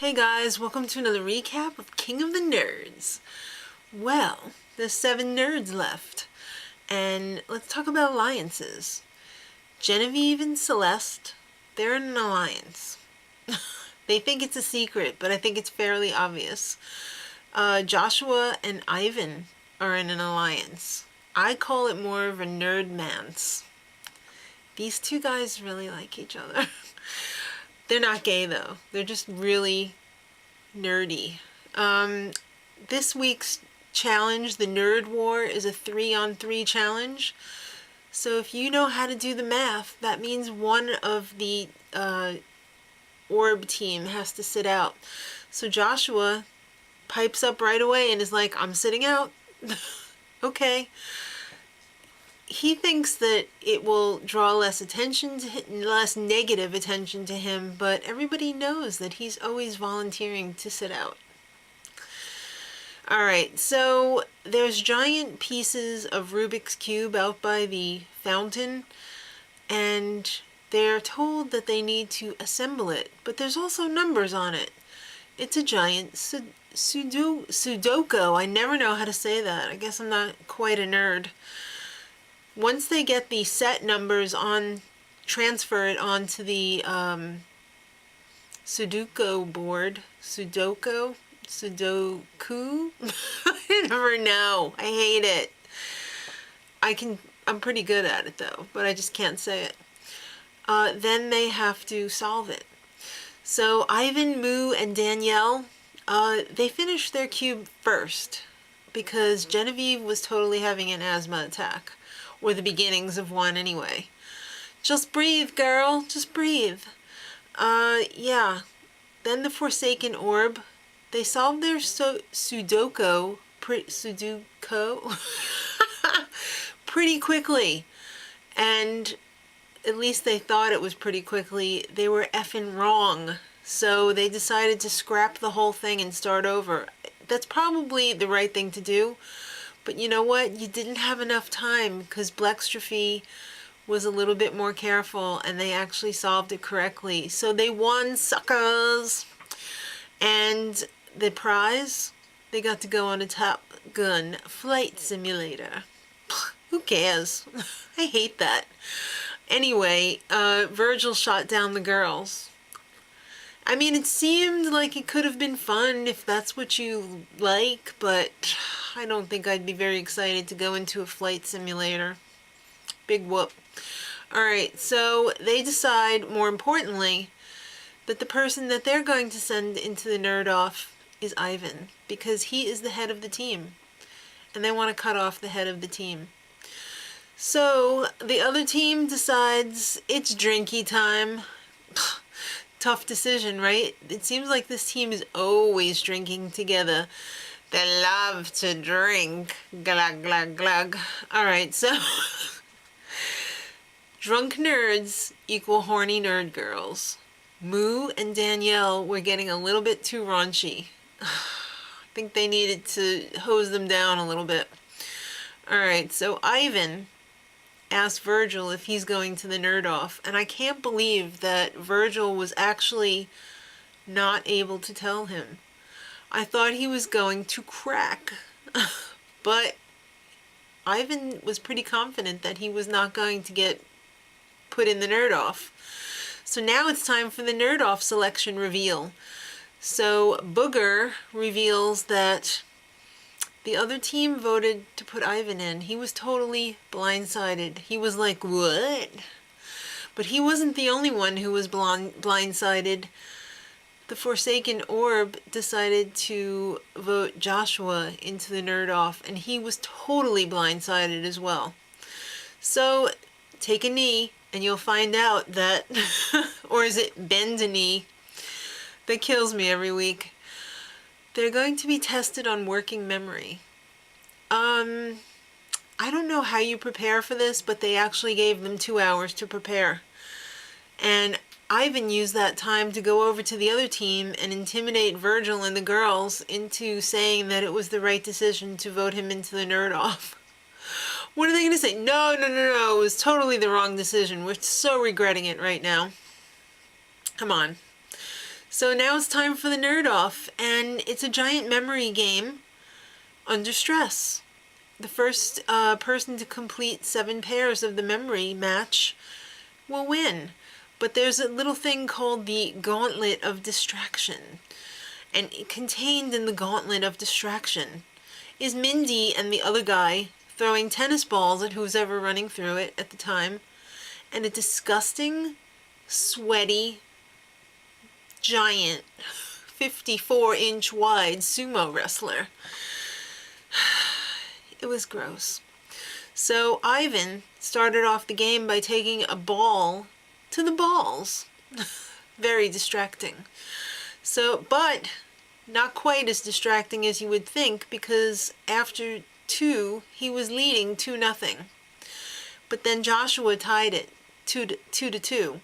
Hey guys, welcome to another recap of King of the Nerds. Well, there's 7 nerds left, and let's talk about alliances. Genevieve and Celeste, they're in an alliance. They think it's a secret, but I think it's fairly obvious. Joshua and Ivan are in an alliance. I call it more of a nerd-mance. These two guys really like each other. They're not gay though. They're just really nerdy. This week's challenge, the Nerd War, is a 3-on-3 challenge. So if you know how to do the math, that means one of the orb team has to sit out. So Joshua pipes up right away and is like, I'm sitting out. Okay. He thinks that it will draw less attention to him, less negative attention to him, but everybody knows that he's always volunteering to sit out. Alright, so there's giant pieces of Rubik's Cube out by the fountain, and they're told that they need to assemble it, but there's also numbers on it. It's a giant Sudoku. I never know how to say that. I guess I'm not quite a nerd. Once they get the set numbers on, transfer it onto the Sudoku board. Sudoku? I never know. I hate it. I'm pretty good at it though, but I just can't say it. Then they have to solve it. So Ivan, Moo, and Danielle, they finished their cube first because Genevieve was totally having an asthma attack. Or the beginnings of one anyway. Just breathe, girl. Just breathe. Yeah. Then the Forsaken Orb. They solved their Sudoku pretty quickly. And at least they thought it was pretty quickly. They were effing wrong. So they decided to scrap the whole thing and start over. That's probably the right thing to do. But you know what? You didn't have enough time because Blextrophy was a little bit more careful and they actually solved it correctly. So they won, suckers! And the prize, they got to go on a Top Gun flight simulator. Who cares? I hate that. Anyway, Virgil shot down the girls. I mean, it seemed like it could have been fun if that's what you like, but I don't think I'd be very excited to go into a flight simulator. Big whoop. Alright, so they decide, more importantly, that the person that they're going to send into the nerd off is Ivan, because he is the head of the team, and they want to cut off the head of the team. So the other team decides it's drinky time. Tough decision, right? It seems like this team is always drinking together. They love to drink. Glug, glug, glug. Alright, so drunk nerds equal horny nerd girls. Moo and Danielle were getting a little bit too raunchy. I think they needed to hose them down a little bit. Alright, so Ivan asked Virgil if he's going to the nerd off, and I can't believe that Virgil was actually not able to tell him. I thought he was going to crack, but Ivan was pretty confident that he was not going to get put in the nerd off. So now it's time for the nerd off selection reveal. So Booger reveals that the other team voted to put Ivan in. He was totally blindsided. He was like, what? But he wasn't the only one who was blindsided. The Forsaken Orb decided to vote Joshua into the nerd off, and he was totally blindsided as well. So take a knee and you'll find out that, or is it bend a knee? That kills me every week. They're going to be tested on working memory. I don't know how you prepare for this, but they actually gave them 2 hours to prepare. And Ivan used that time to go over to the other team and intimidate Virgil and the girls into saying that it was the right decision to vote him into the nerd off. What are they going to say? No, no, no, no, it was totally the wrong decision. We're so regretting it right now. Come on. So now it's time for the nerd off, and it's a giant memory game under stress. The first person to complete 7 pairs of the memory match will win. But there's a little thing called the Gauntlet of Distraction. And contained in the Gauntlet of Distraction is Mindy and the other guy throwing tennis balls at who's ever running through it at the time, and a disgusting, sweaty, giant, 54-inch wide sumo wrestler. It was gross. So Ivan started off the game by taking a ball to the balls. Very distracting. So, but not quite as distracting as you would think, because after 2, he was leading 2-0. But then Joshua tied it 2-2,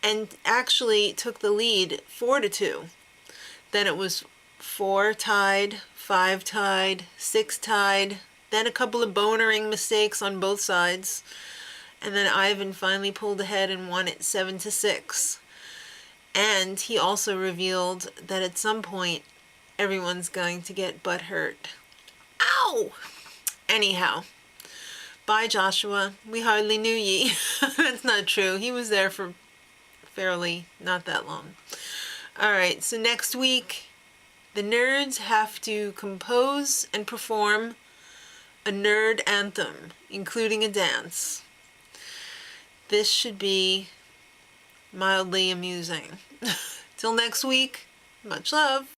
and actually took the lead 4-2. Then it was 4 tied, 5 tied, 6 tied, then a couple of bonering mistakes on both sides, and then Ivan finally pulled ahead and won it 7-6. And he also revealed that at some point everyone's going to get butt hurt. Ow! Anyhow, bye Joshua. We hardly knew ye. That's not true. He was there for fairly not that long. Alright, so next week the nerds have to compose and perform a nerd anthem, including a dance. This should be mildly amusing. Till next week, much love.